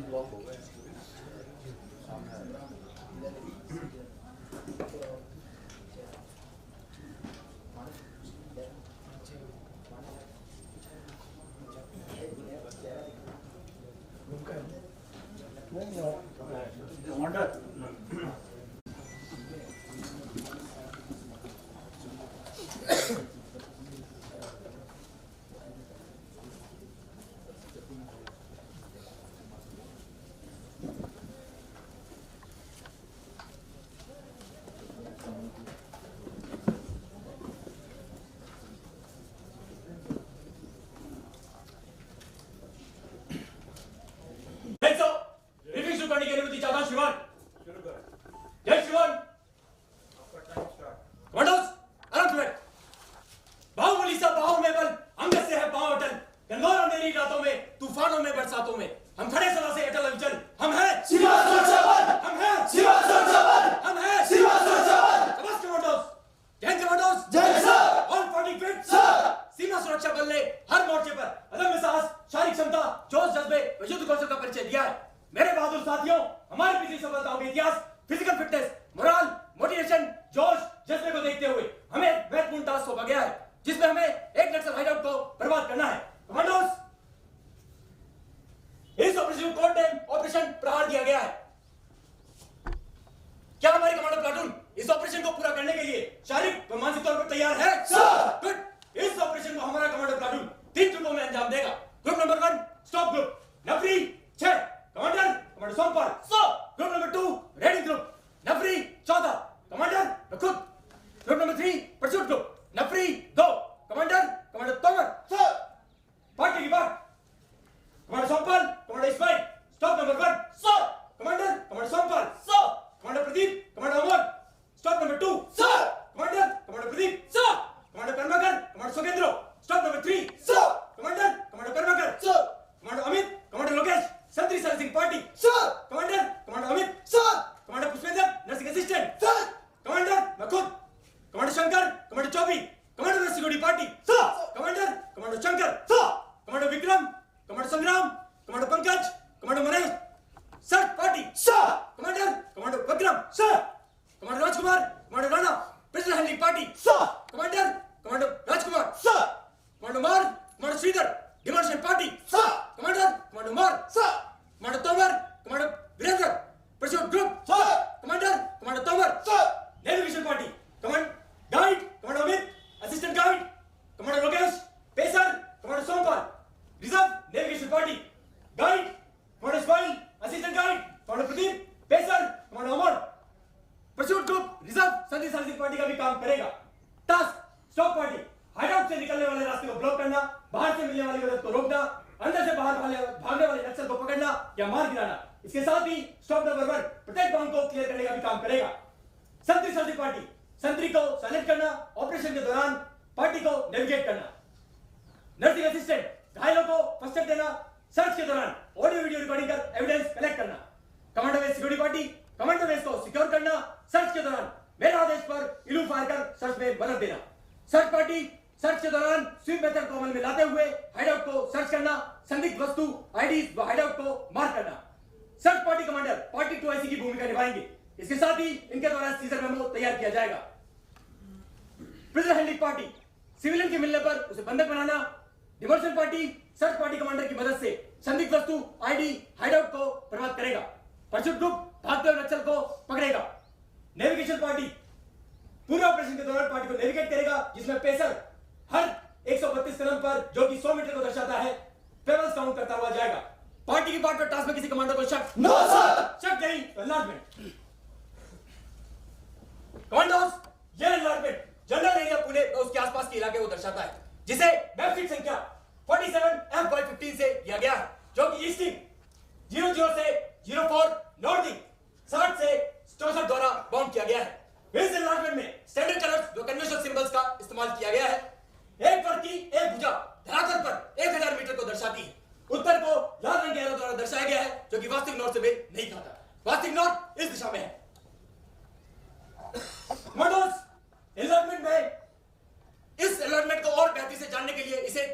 Block हो गए सामने आ रहा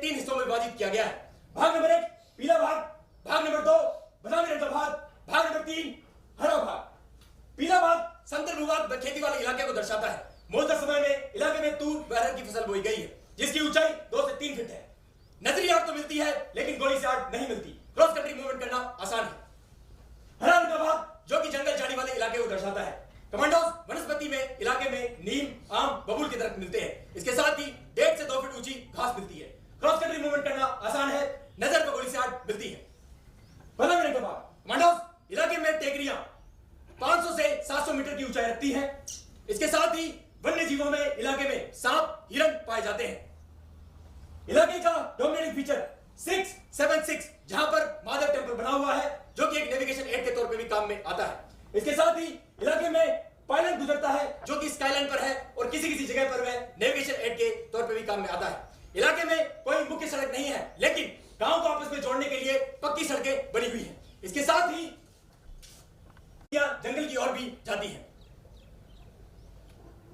तीन हिस्सों में विभाजित किया गया है। भाग नंबर 1 पीला भाग, भाग नंबर 2 बादामी रंग का भाग, तूर बहर की फसल बोई गई है, जिसकी ऊंचाई 2 से 3 फीट है। नजरी आग तो मिलती है, लेकिन गोली से आग नहीं मिलती। क्रॉस कंट्री मूवमेंट करना आसान है। हरा रंग का भाग जो कि जंगल झाड़ी वाले इलाके को दर्शाता है। कमांडोज वनस्पति में इलाके में नीम, आम, बबूल के दरख्त मिलते हैं। इसके साथ ही 1.5 से 2 फीट ऊंची घास मिलती है। क्रॉस कंट्री मूवमेंट करना आसान है। नजर पर गोली से आग मिलती है। बदामी रंग का भाग कमांडोज इलाके में टेकरियां 500 से 700 मीटर की ऊंचाई रखती हैं। इसके साथ ही वन्य जीवों में इलाके में सांप, हिरण पाए जाते हैं। इलाके का डोमिनेटिंग फीचर 676 जहां पर महादेव टेंपल बना हुआ है, जो कि एक नेविगेशन एड के तौर पे भी काम में आता है। इसके साथ ही इलाके में पायलट गुजरता है, जो कि स्काईलाइन पर है और किसी जगह पर वह नेविगेशन एड के तौर पे भी काम में आता है। इलाके में कोई मुख्य सड़क नहीं है, लेकिन गांव को आपस में जोड़ने के लिए पक्की सड़कें बनी हुई हैं। इसके साथ ही जंगल की ओर भी जाती है।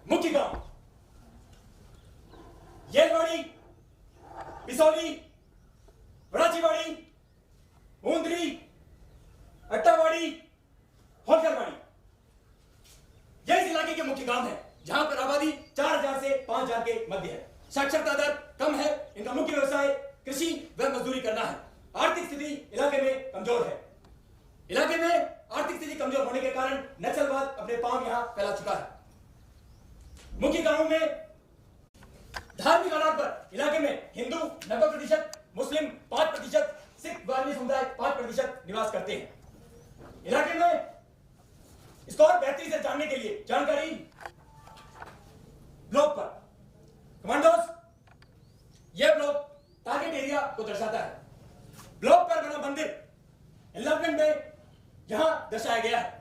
मुख्य गांव येलवाड़ी, पिसौली, बड़ाचीवाड़ी, ऊंदरी, अट्टावाड़ी, होलकरवाड़ी, यह इस इलाके के मुख्य गांव है, जहां पर आबादी 4000 से 5000 के मध्य है। साक्षरता दर कम है। इनका मुख्य व्यवसाय कृषि व मजदूरी करना है। आर्थिक स्थिति इलाके में कमजोर है। इलाके में आर्थिक स्थिति कमजोर होने के कारण नक्सलवाद अपने पांव यहां फैला चुका है। मुख्य गांवों में धार्मिक आधार पर इलाके में हिंदू 90%, मुस्लिम 5%, सिख बारहवीं समुदाय 5% निवास करते हैं। इलाके में इसको और बेहतरी से जानने के लिए जानकारी ब्लॉक पर कमांडोज, यह ब्लॉक टारगेट एरिया को दर्शाता है। ब्लॉक पर बना मंदिर एनलार्जमेंट में यहां दर्शाया गया है।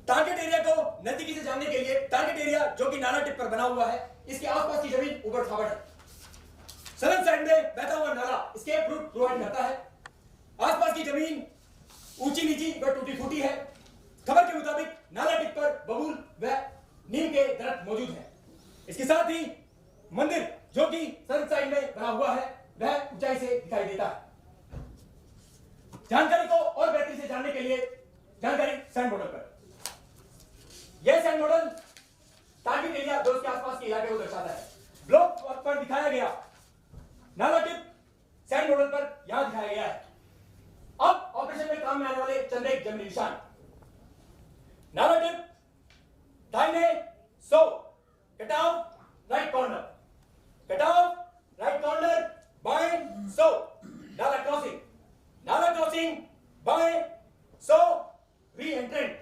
टारगेट एरिया को नजदीकी से जानने के लिए टारगेट एरिया जो कि नाला टिप पर बना हुआ है, इसके आसपास की जमीन ऊबड़ खाबड़ है। सदर्न साइड में बहता हुआ नाला एस्केप रूट प्रोवाइड करता है। आसपास की जमीन ऊंची नीची व टूटी फूटी है। खबर के मुताबिक नाला टिप पर बबूल व नीम के दरख्त मौजूद हैं। इसके साथ ही मंदिर जो कि सदर्न साइड में बना हुआ है, वह ऊंचाई से दिखाई देता है। जानकारी को और बेहतरी से जानने के लिए जानकारी सैंड मॉडल पर। यह सैंड मॉडल टारगेट एरिया जो उसके आसपास के इलाके को दर्शाता है। ब्लॉक पर दिखाया गया नाला टिप सैंड मॉडल पर यहां दिखाया गया है। अब ऑपरेशन में काम में आने वाले चंद एक जमीनी निशान। नाला टिप दाहिने 100, कटाव राइट कॉर्नर, कटाव राइट कॉर्नर बाएं 100, नाला क्रॉसिंग, नाला क्रॉसिंग बाएं 100, री एंट्रेंट,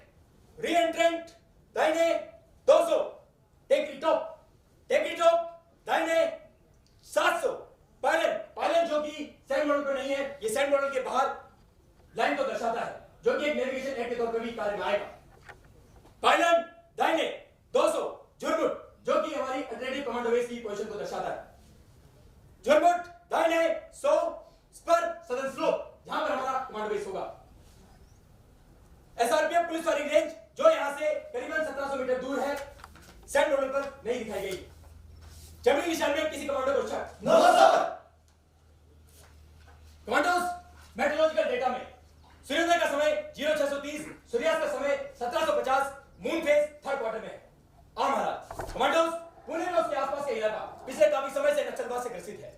री एंट्रेंट दाहिने 200, टेकरी टॉप, टेकरी टॉप दाहिने 700, पायलन, पायलन जो कि सैंड मॉडल पर नहीं है, ये सैंड मॉडल के बाहर लाइन को दर्शाता है, जो कि एक नेविगेशन एड के तौर पर भी कार्य में आएगा। पायलन दाहिने 200, झुरमुट जो कि हमारी अल्टरनेटिव कमांडो बेस की पोजीशन को दर्शाता है। झुरमुट दाहिने 100, स्पर सदर्न स्लोप जहां पर हमारा कमांडो बेस होगा। एसआरपीएफ पुलिस फायरिंग रेंज जो यहां से करीबन 1700 मीटर दूर है, सैंड मॉडल पर नहीं दिखाई गई। जमीनी निशान में किसी कमांडो को शक? No sir. Commandos meteorological data में सूर्योदय का समय 0630, सूर्यास्त का समय 1750, मून फेज थर्ड क्वार्टर में है। महाराज कमांडोज पुणे में उसके आसपास का इलाका पिछले काफी समय से नक्सलवाद से ग्रसित है।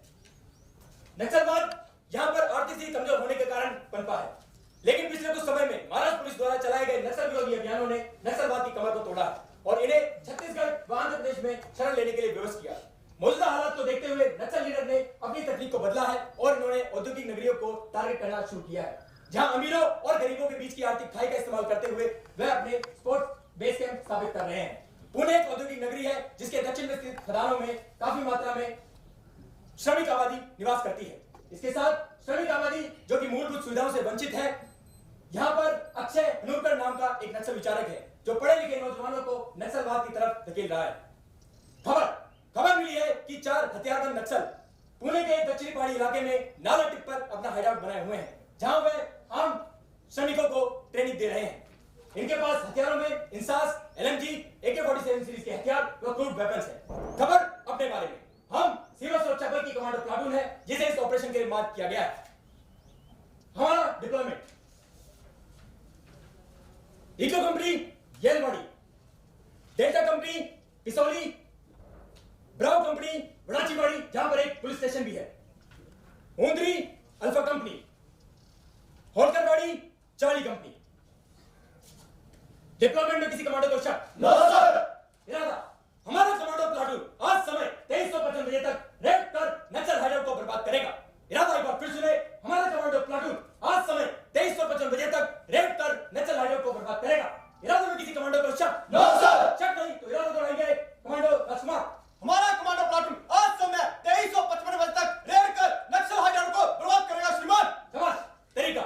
नक्सलवाद यहां पर आर्थिक स्थिति कमजोर होने के कारण पनपा है, लेकिन पिछले कुछ समय में महाराष्ट्र पुलिस द्वारा चलाए गए नक्सल विरोधी अभियानों ने नक्सलवाद की कमर को तोड़ा और इन्हें छत्तीसगढ़ व आंध्र प्रदेश में शरण लेने के लिए व्यवस्थित किया। मौजूदा हालात को देखते हुए नक्सल लीडर ने अपनी तकनीक को बदला है और इन्होंने औद्योगिक नगरियों को टारगेट करना शुरू किया है, जहां अमीरों और गरीबों के बीच की आर्थिक खाई का इस्तेमाल करते हुए वह अपने स्पोर्ट्स बेस कैंप स्थापित कर रहे हैं। पुणे एक औद्योगिक नगरी है, जिसके दक्षिण में स्थित खदानों में काफी मात्रा में श्रमिक आबादी निवास करती है। इसके साथ श्रमिक आबादी जो कि मूलभूत सुविधाओं से वंचित है। यहां पर अक्षय हनूरकर नाम का एक नक्सल विचारक है, जो पढ़े लिखे नौजवानों को नक्सलवाद की तरफ धकेल रहा है। खबर मिली है कि 4 हथियारबंद नक्सल पुणे के दक्षिणी पहाड़ी इलाके में नाला टिप पर अपना हाइडआउट बनाए हुए हैं, जहां वे आम श्रमिकों को ट्रेनिंग दे रहे हैं। इनके पास हथियारों में इंसास, एलएमजी, AK-47 सीरीज के हथियार व क्रूड वेपन्स हैं। खबर अपने बारे में, हम सीमा सुरक्षा बल की कमांडो प्लाटून है, जिसे इस ऑपरेशन के लिए मार्क किया गया है। हमारा deployment echo company Yelwadi, delta company Pisoli, bravo company Vadachiwadi, जहां पर एक पुलिस स्टेशन भी है। Undri alpha company, Holkarwadi charlie company. Deployment में किसी कमांडो को शक? No sir. इरादा, हमारा कमांडो प्लाटून आज समय 23:55 बजे तक रेड कर नक्सल हाइडआउट को बर्बाद करेगा। इरादा एक बार फिर सुने, हमारा कमांडो प्लाटून आज समय 23:55 बजे तक रेड कर नक्सल हाइडआउट को बर्बाद करेगा। इरादा में किसी कमांडो को शक? No sir. शक नहीं तो इरादा दोहराएंगे। कमांडो राजकुमार, हमारा कमांडो प्लाटून आज समय 23:55 बजे तक रेड कर नक्सल हाइडआउट को बर्बाद करेगा श्रीमान। शाबाश। तरीका,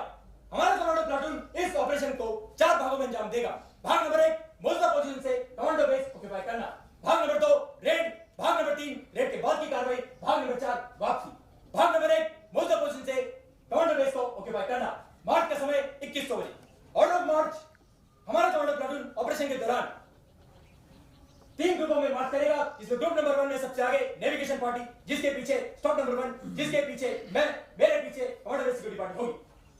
हमारा कमांडो प्लाटून इस ऑपरेशन को 4 भागों में अंजाम देगा। भाग नंबर 1, मौजूदा पोजीशन से कमांडो बेस ऑक्यूपाई करना। भाग नंबर 2, रेड। भाग नंबर 3, रेड के बाद की कार्रवाई। भाग नंबर 4, वापसी। भाग नंबर 1, मौजूदा पोजीशन से कमांडो बेस को ऑक्यूपाई करना। मार्च का समय 2100 बजे। ऑर्डर ऑफ मार्च, हमारा कमांडो प्लाटून ऑपरेशन के दौरान 3 ग्रुपों में मार्च करेगा, जिसमें ग्रुप नंबर 1 में सबसे आगे नेविगेशन पार्टी, जिसके पीछे स्टॉप नंबर 1, जिसके पीछे मैं, मेरे पीछे कमांडो बेस सिक्योरिटी पार्टी होगी।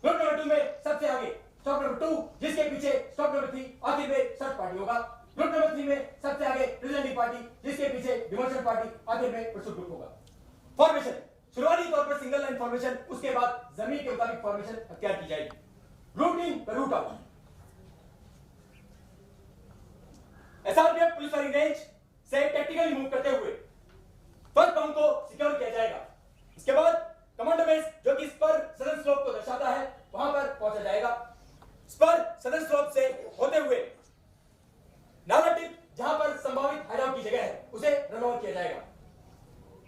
ग्रुप नंबर 2 में सबसे आगे स्टॉप नंबर 2, जिसके पीछे स्टॉप नंबर 3, आखिर में सर्च पार्टी होगा। ग्रुप नंबर 3 में सबसे आगे प्रिजेंटिंग पार्टी, जिसके पीछे डिमोशन पार्टी, आखिर में परसूट ग्रुप होगा। फॉर्मेशन, शुरुआती तौर पर सिंगल लाइन फॉर्मेशन, उसके बाद जमीन के मुताबिक फॉर्मेशन अख्तियार की जाएगी। Route in, route out. SRPF police firing range से टैक्टिकली मूव करते हुए फर्स्ट बाउंड को सिक्योर किया जाएगा। इसके बाद कमांडो बेस, जो कि स्पर सदर्न स्लोप को दर्शाता है, वहां पर पहुंचा जाएगा। स्पर सदर्न स्लोप से होते हुए नाला टिप, जहां पर संभावित हाइडआउट की जगह है, उसे रन ओवर किया जाएगा।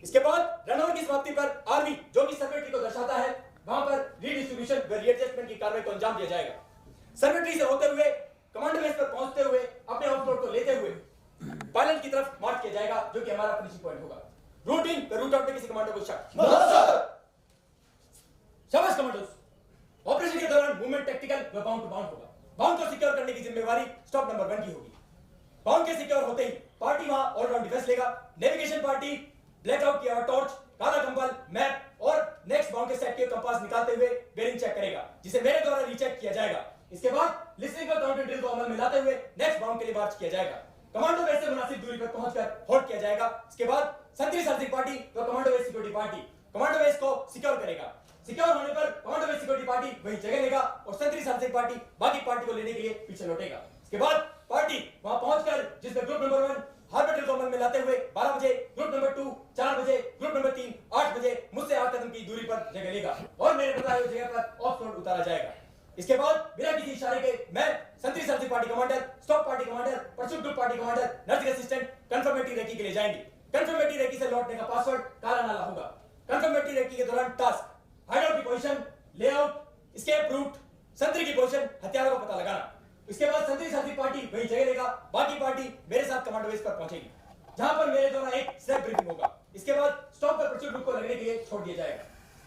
इसके बाद रन ओवर की समाप्ति पर आरवी, जो कि सर्वेट्री को दर्शाता है, वहां पर रीडिस्ट्रीब्यूशन व रीएडजस्टमेंट की कार्रवाई को अंजाम दिया जाएगा। सर्वेट्री से होते हुए कमांडो बेस पर पहुंचते हुए अपने ऑफलोड को लेते हुए पायलट की तरफ मार्च किया जाएगा, जो कि हमारा फिनिशिंग पॉइंट होगा। रूट इन, रूट आउट में किसी कमांडो को शक? No sir. शाबाश कमांडोस। ऑपरेशन के दौरान मूवमेंट टैक्टिकल व बाउंड टू बाउंड होगा। बाउंड को सिक्योर करने की जिम्मेवारी स्टॉप नंबर 1 की होगी। बाउंड के सिक्योर होते ही पार्टी वहां ऑल राउंड डिफेंस लेगा। नेविगेशन पार्टी ब्लैकआउट किया टॉर्च, काला कंबल, मैप और नेक्स्ट बाउंड के सेट के कंपास निकालते हुए बेरिंग चेक करेगा, जिसे मेरे द्वारा रीचेक किया जाएगा। इसके बाद लिसनिंग और काउंटर ड्रिल को अमल में लाते हुए नेक्स्ट बाउंड के लिए मार्च किया जाएगा। कमांडो बेस से मुनासिब दूरी पर पहुंचकर होल्ड किया जाएगा। इसके बाद संतरी सर्जिक पार्टी व commando base security party commando base को सिक्योर करेगा। सिक्योर होने पर कमांडो बेस सिक्योरिटी पार्टी वहीं जगह लेगा और संतरी सर्जिक पार्टी बाकी पार्टी को लेने के लिए पीछे लौटेगा। इसके बाद पार्टी वहां पहुंचकर, जिसमें ग्रुप नंबर 1 हार्बर ड्रिल को अमल में लाते हुए 12 बजे, ग्रुप नंबर 2 4 बजे, ग्रुप नंबर 3 8 बजे मुझसे 8 कदम की दूरी पर जगह लेगा और मेरे बताए हुए जगह पर ऑफलोड उतारा जाएगा। इसके बाद बिना किसी इशारे के मैं संतरी सर्जिक party commander, stop party commander, pursuit group party commander, nursing assistant confirmatory recce के लिए जाएंगे। कंफर्मेटरी रेकी से लौटने का पासवर्ड काला नाला होगा। कंफर्मेटरी रेकी के दौरान टास्क हाइडआउट की पोजीशन, लेआउट, एस्केप रूट, संतरी की पोजीशन, हथियारों का पता लगाना। इसके बाद संतरी सर्जिक पार्टी वहीं जगह लेगा। बाकी पार्टी मेरे साथ कमांडो बेस पर पहुंचेगी, जहां पर मेरे द्वारा एक स्टेप ब्रीफिंग होगा। इसके बाद स्टॉप पर परसूट ग्रुप को लगने के लिए छोड़ दिया जाएगा।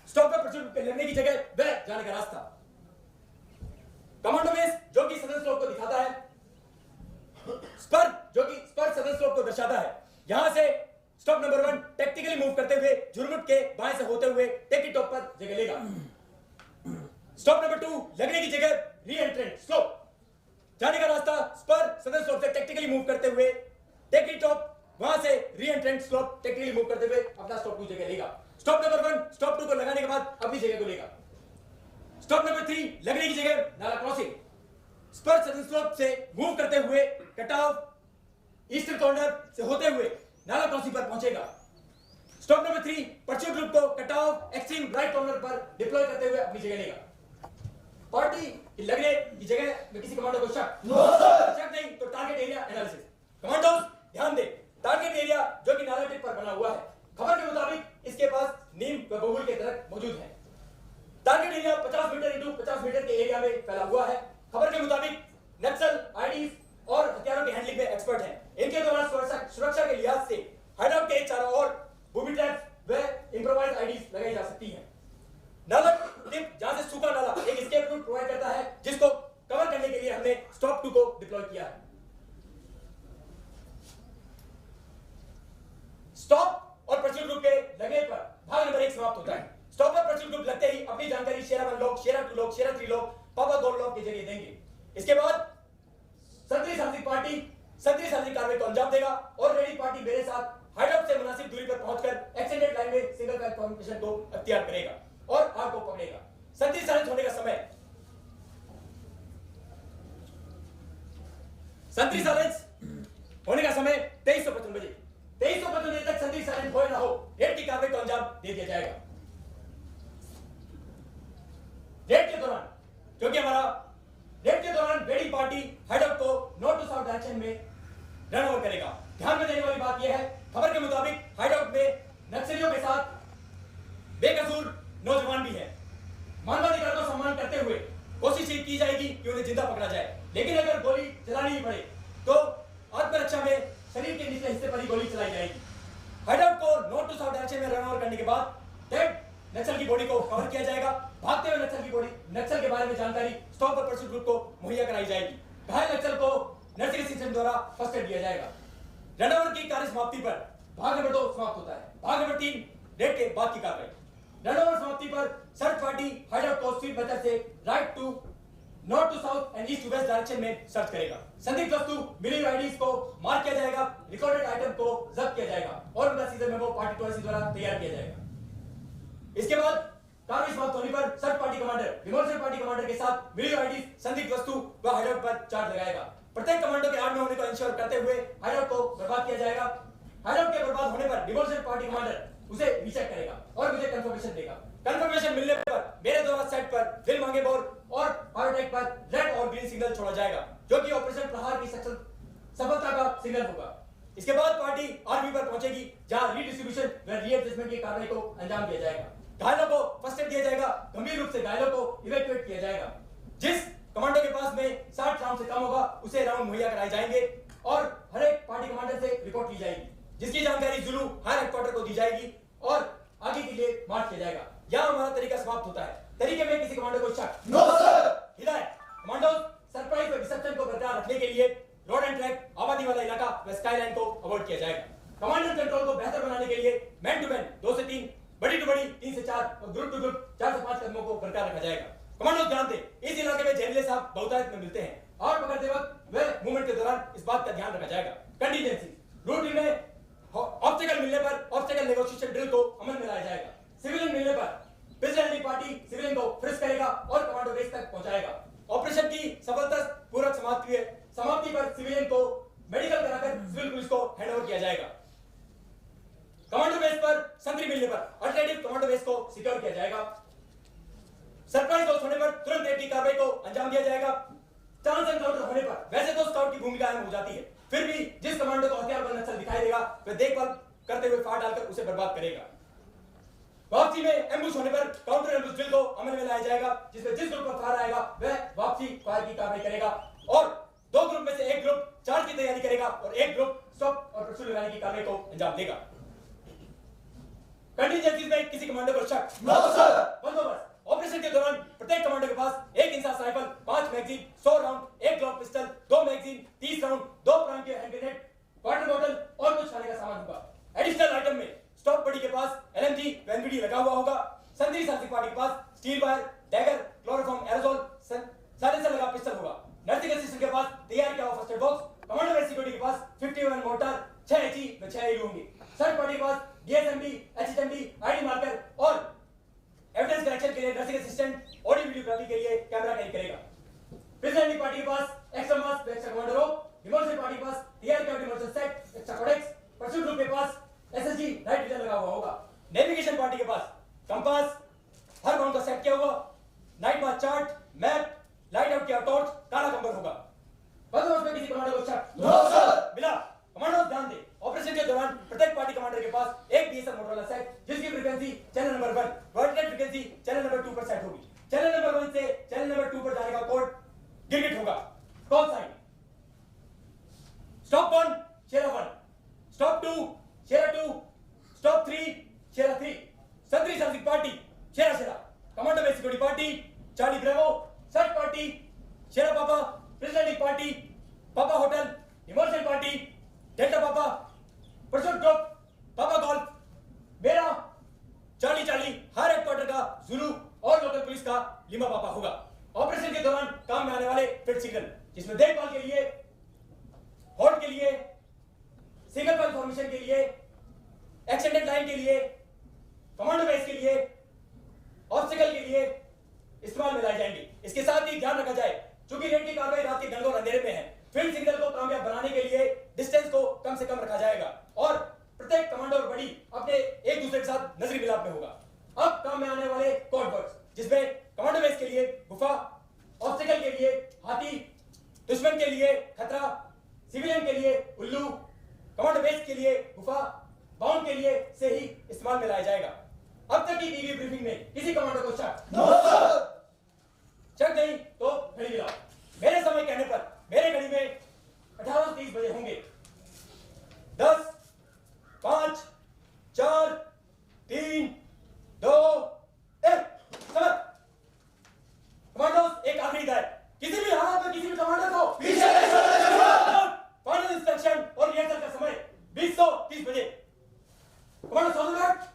स्टॉप पर परसूट ग्रुप के लगने की जगह वह जाने का रास्ता। कमांडो बेस, जो कि सदर्न स्लोप को दिखाता है, स्पर, जो कि स्पर सदर्न स्लोप को दर्शाता है, यहां से स्टॉप नंबर 1 टैक्टिकली मूव करते हुए झुरमुट के बाएं से होते हुए टेकी टॉप पर जगह लेगा। स्टॉप नंबर 2 लगने की जगह री एंट्रेंट स्लोप, जाने का रास्ता स्पर सदर्न स्लोप से टैक्टिकली मूव करते हुए टेकी टॉप, वहां से री एंट्रेंट स्लोप टैक्टिकली मूव करते हुए अपना स्टॉप 2 जगह लेगा। स्टॉप नंबर 1 स्टॉप 2 को लगाने के बाद अपनी जगह को लेगा। स्टॉप नंबर 3 लगने की जगह नाला क्रॉसिंग, स्पर सदर्न स्लोप से मूव करते हुए कटाव ईस्टर्न कॉर्नर से होते हुए नाला क्रॉसिंग पर पहुंचेगा। स्टॉप नंबर 3 परसूट ग्रुप को कटाव एक्सट्रीम राइट कॉर्नर पर डिप्लॉय करते हुए अपनी जगह लेगा। पार्टी की लगने की जगह में किसी कमांडो को शक? No sir. शक नहीं तो टारगेट एरिया एनालिसिस। कमांडोज ध्यान दें, टारगेट एरिया जो कि नाला टिप पर बना हुआ है, खबर के मुताबिक इसके पास नीम व बबूल के दरख्त मौजूद हैं। Target area 50 metre into 50 metre के एरिया में फैला हुआ है। खबर के मुताबिक नक्सल आईडीज और हथियारों की हैंडलिंग में एक्सपर्ट हैं। इनके द्वारा सुरक्षा के लिहाज से हाइडआउट के चारों ओर बूबी ट्रैप्स व इंप्रोवाइज्ड आईडीज लगाई जा सकती हैं। नाला टिप, जहां से सूखा नाला एक एस्केप रूट प्रोवाइड करता है, जिसको कवर करने के लिए हमने स्टॉप 2 को डिप्लॉय किया है। स्टॉप और परसूट ग्रुप के लगने पर भाग नंबर 1 समाप्त होता है। स्टॉप और परसूट ग्रुप लगते ही अपनी जानकारी शेरा 1 लोग, शेरा 2 लोग, शेरा 3 लोग, पापा गोल्ड लोग के जरिए देंगे। इसके बाद संतरी सर्जिक पार्टी संतरी सर्जिक कार्रवाई को अंजाम देगा और रेडी पार्टी मेरे साथ हाइडआउट से मुनासिब दूरी बैक फॉर्मेशन को अख्तियार करेगा और आग को पकड़ेगा। संधि साइलेंस होने का समय, संधि साइलेंस होने का समय 23:55 बजे। 23:55 बजे तक संधि साइलेंस हो या ना हो, रेड की कार्रवाई को अंजाम दे दिया जाएगा। रेड के दौरान, क्योंकि हमारा रेड के दौरान रेडिंग पार्टी हाइडआउट को नॉर्थ टू साउथ डायरेक्शन में रन ओवर करेगा। ध्यान में देने वाली बात यह है, खबर के मुताबिक हाइडआउट में नक्सलियों के साथ बेकसूर नौजवान भी है। मानवाधिकार को सम्मान करते हुए कोशिश की जाएगी कि उन्हें जिंदा पकड़ा जाए, लेकिन अगर गोली चलानी ही पड़े तो आत्मरक्षा में शरीर के निचले हिस्से पर ही गोली चलाई जाएगी। हाइडआउट को नॉर्थ टू साउथ डायरेक्शन में रन ओवर करने के बाद डेड नक्सल की बॉडी को कवर किया जाएगा। भागते हुए नक्सल की बॉडी, नक्सल के बारे में जानकारी स्टॉप और परस्यूट ग्रुप को मुहैया कराई जाएगी। घायल नक्सल को नर्सिंग सिस्टम द्वारा फर्स्ट एड दिया जाएगा। रन ओवर की कार्य समाप्ति पर भाग नंबर 2 समाप्त होता है। भाग नंबर 3 रेड के बाद की कार्रवाई। रन ओवर समाप्ति पर सर्च पार्टी हाइडआउट को स्ट्रीट मेथड से right to north to south and east to west direction में सर्च करेगा। संदिग्ध वस्तु मिली आईडीज को मार्क किया जाएगा, रिकॉर्डेड आइटम को जब्त किया जाएगा और उनका सीजन मेमो पार्टी टोएसी द्वारा तैयार किया जाएगा। इसके बाद कार्रवाई समाप्त होने पर search party commander demolition party commander के साथ मिली आईडीज, संदिग्ध वस्तु व हाइडआउट पर चार्ज लगाएगा। प्रत्येक कमांडो के आर्म में होने को इंश्योर करते हुए हाइडआउट को बर्बाद किया जाएगा। हाइडआउट के बर्बाद होने पर डिमोलिशन पार्टी कमांडर उसे रीचेक करेगा और मुझे कंफर्मेशन देगा। कंफर्मेशन मिलने पर मेरे द्वारा सेट पर दिल मांगे बोर और हार्ट पर रेड और ग्रीन सिग्नल छोड़ा जाएगा, जो कि ऑपरेशन प्रहार की सफलता का सिग्नल होगा। इसके बाद पार्टी आर्मी पर पहुंचेगी, जहां रीडिस्ट्रीब्यूशन व रीएडजस्टमेंट की कार्रवाई को अंजाम दिया जाएगा। घायलों को फर्स्ट एड दिया जाएगा, गंभीर रूप से घायलों को इवैक्यूएट किया जाएगा। जिस कमांडो के पास में 60 राउंड से कम होगा उसे राउंड मुहैया कराए जाएंगे और हर एक पार्टी कमांडर से रिपोर्ट ली जाएगी, जिसकी जानकारी जुलू हायर हेडक्वार्टर को दी जाएगी और आगे के लिए मार्च किया जाएगा। यहाँ हमारा तरीका समाप्त होता है। तरीके में किसी कमांडो को शक नो सर। हिदायत, कमांडो सरप्राइज व डिसेप्शन को बरकरार रखने के लिए रोड एंड ट्रैक, आबादी वाला इलाका व स्काईलाइन को अवॉइड किया जाएगा। कमांड कंट्रोल को बेहतर बनाने के लिए मैन टू मैन 2 से 3, बड़ी टू बड़ी 3 से 4 और ग्रुप टू ग्रुप 4 से 5 कदमों को बरकरार रखा जाएगा। कमांडो ध्यान दें, इस इलाके में जहरीले सांप बहुतायत में मिलते हैं और पकड़ते वक्त व मूवमेंट के दौरान इस बात का ध्यान रखा जाएगा। कंटीजेंसी रूटीन में ऑब्स्टेकल मिलने पर ऑब्स्टेकल नेगोशिएशन ड्रिल को अमल में लाया जाएगा। सिविलियन मिलने पर प्रेसिडेंट पार्टी सिविलियन को फ्रिस्क करेगा और कमांडो बेस तक पहुंचाएगा। ऑपरेशन की सफलतापूर्वक समाप्ति पर सिविलियन को मेडिकल कराकर सिविल पुलिस को हैंडओवर किया जाएगा। कमांडो बेस पर संतरी मिलने पर अल्टरनेटिव कमांडो बेस को सिक्योर किया जाएगा। सरप्राइज लॉस होने पर तुरंत रेड की कार्रवाई को अंजाम दिया जाएगा। चांस एनकाउंटर होने पर वैसे तो स्काउट की भूमिका अहम हो जाती है, फिर भी जिस कमांडो को हथियारबंद नक्सल दिखाई देगा वह देखभाल करते हुए फायर डालकर उसे बर्बाद करेगा। वापसी में एम्बुश होने पर काउंटर एम्बुश ड्रिल को अमल में लाया जाएगा, जिसमें जिस ग्रुप पर फायर आएगा वह वापसी फायर की कार्रवाई करेगा और 2 ग्रुप में से एक ग्रुप चार्ज की तैयारी करेगा और एक ग्रुप स्टॉप और परस्यूट लगाने की कार्रवाई को अंजाम देगा। कंटीजेंसी में किसी कमांडो को शक नो सर। बंदोबस्त, ऑपरेशन के दौरान प्रत्येक कमांडो के पास एक इंसास राइफल, 5 मैगजीन, 100 राउंड, एक Glock pistol, 2 magazine, 30 round, 2 prime के हैंड ग्रेनेड, वाटर बोतल और कुछ खाने का सामान होगा। एडिशनल आइटम में स्टॉप बॉडी के पास एलएमजी व एनवीडी लगा हुआ होगा। संतरी साथिक पार्टी के पास steel wire, dagger, chloroform, aerosol, silencer लगा पिस्टल होगा। नर्सिंग असिस्टेंट के पास तैयार किया हुआ फर्स्ट एड बॉक्स। कमांडो व सिक्योरिटी के पास 51 मोर्टार, 6 एचई व 6 एयू होंगे। सर्च पार्टी के पास डीएसएमडी, एचएचएमडी, आईडी मार्कर और एविडेंस कलेक्शन के लिए नर्सिंग असिस्टेंट ऑडियो वीडियोग्राफी के लिए कैमरा कैरी करेगा। प्रेसिडेंट पार्टी के पास extra mask, extra commando rope. Demolition party के पास तैयार किया demolition set, extra codex. Pursuit group के पास एसएसजी लाइट विजन लगा हुआ होगा। नेविगेशन पार्टी के पास कंपास, हर बाउंड का सेट किया हुआ, नाइट मार्च चार्ट, मैप, लाइट आउट किया टॉर्च, काला कंबल होगा। बंदोबस्त में किसी कमांडो को शक नो सर। मिला। कमांडो ध्यान दे, ऑपरेशन के दौरान प्रत्येक पार्टी कमांडर के पास एक बीएसएल मोटरोला सेट, जिसकी frequency channel number 1, vertical frequency channel number 2 पर सेट होगी। चैनल नंबर 1 से चैनल नंबर 2 पर जाने का कोड गिरगिट होगा। Call sign stop 1 Shera 1, stop 2 Shera 2, stop 3 Shera 3। संतरी साथिक party Shera Shera, commando base security party charlie bravo, search party Shera papa, president party papa hotel, demolition party delta papa, pursuit group papa golf, मेरा charlie charlie, हर headquarter का zulu और local police का lima पापा होगा। Operation के दौरान काम में आने वाले फिट सिग्नल, जिसमें देखभाल के लिए, होल्ड के लिए, सिंगल पॉइंट फॉर्मेशन के लिए, एक्सटेंडेड लाइन के लिए, कमांडो बेस के लिए ऑब्स्टिकल के लिए इस्तेमाल में लाई जाएंगी। इसके साथ ही ध्यान रखा जाए, चूंकि रेड की कार्रवाई रात के घनघोर अंधेरे में है, फील्ड सिग्नल को कामयाब बनाने के लिए डिस्टेंस को कम से कम रखा जाएगा और प्रत्येक कमांडो और बड़ी अपने एक दूसरे के साथ नजरी मिलाप में होगा। अब काम में आने वाले कोड वर्ड्स, जिसमें कमांडो बेस के लिए गुफा, ऑब्स्टिकल के लिए हाथी, दुश्मन के लिए खतरा, सिविलियन के लिए उल्लू, कमांडो बेस के लिए गुफा, बाउंड के लिए से ही इस्तेमाल में लाया जाएगा। अब तक की गई ब्रीफिंग में किसी कमांडो को शक नहीं तो घड़ी मिलाओ। मेरे समय कहने पर मेरे घड़ी में 18:30 बजे होंगे। 10, 5, 4, 3, 2, 1 समय। कमांडोज एक आखिरी हिदायत, किसी भी हालत में किसी भी कमांडर को पीछे नहीं छोड़ना। फाइनल इंस्ट्रक्शन और रिहर्सल का समय 20:30 बजे। कमांडो सोल्जर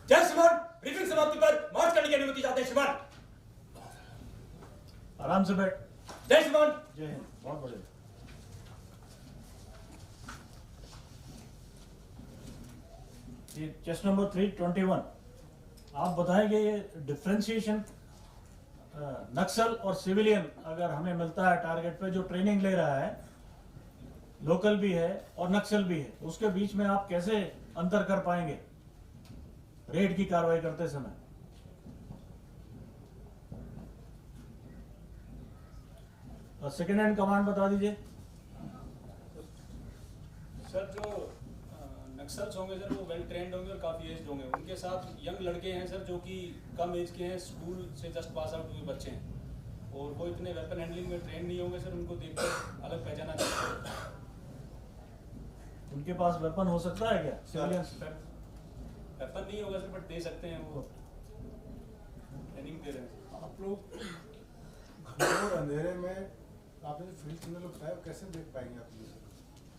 जय श्रीमान, ब्रीफिंग समाप्ति पर मार्च करने की अनुमति चाहते हैं श्रीमान। आराम से बैठ। जय श्रीमान। जय हिंद। बहुत बढ़िया। ये चेस्ट नंबर 321, आप बताएंगे ये डिफ्रेंशिएशन नक्सल और सिविलियन अगर हमें मिलता है टारगेट पे, जो ट्रेनिंग ले रहा है, लोकल भी है और नक्सल भी है, उसके बीच में आप कैसे अंतर कर पाएंगे रेड की कार्रवाई करते समय? सेकेंड हैंड कमांड बता दीजिए सर। जो नक्सल्स होंगे सर वो वेल ट्रेंड होंगे और काफ़ी एज्ड होंगे। उनके साथ यंग लड़के हैं सर जो कि कम एज के हैं, स्कूल से जस्ट पास आउट हुए बच्चे हैं और वो इतने वेपन हैंडलिंग में ट्रेन नहीं होंगे सर। उनको देखकर अलग पहचाना जाता है। उनके पास वेपन हो सकता है क्या सिविलियंस? वेपन नहीं होगा सर बट दे सकते हैं, वो ट्रेनिंग दे रहे हैं। आप लोग घनघोर अंधेरे में आपने जो फील्ड सिग्नल बताया कैसे देख पाएंगे आप ये?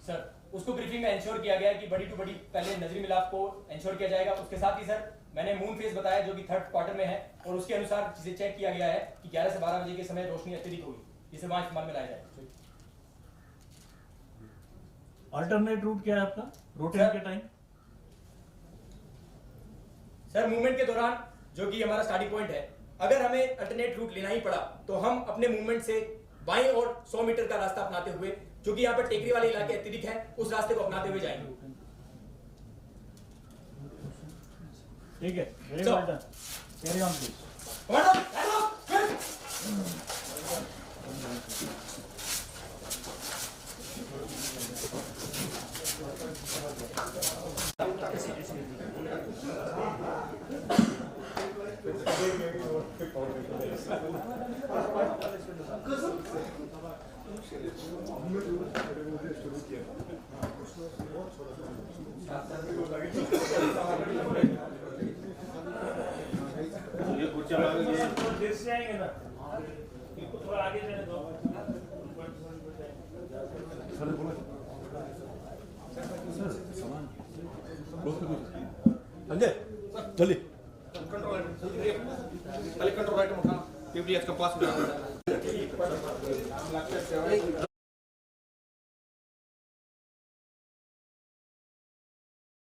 सर उसको ब्रीफिंग में इंश्योर किया गया है कि बड़ी टू बड़ी पहले नजरी मिलाप को इंश्योर किया जाएगा। उसके साथ ही सर मैंने मून फेज बताया जो कि 3rd क्वार्टर में है और उसके अनुसार चीजें चेक किया गया है कि 11 से 12 बजे के समय रोशनी अत्यधिक होगी, इसे वहां इस्तेमाल में लाया जाए। अल्टरनेट रूट क्या है आपका रोटेशन के टाइम? सर मूवमेंट के दौरान जो कि हमारा स्टार्टिंग पॉइंट है, अगर हमें अल्टरनेट रूट लेना ही पड़ा तो हम अपने मूवमेंट से बाएं और 100 मीटर का रास्ता अपनाते हुए, जो कि यहाँ पर टेकरी वाले इलाके अत्यधिक है, उस रास्ते को अपनाते हुए जाएंगे। ठीक है, very well done. Carry on please. थोड़ा आगे जाने दो। संजय जल्दी कंट्रोल राइट में उठाना, पीपीएस का पास में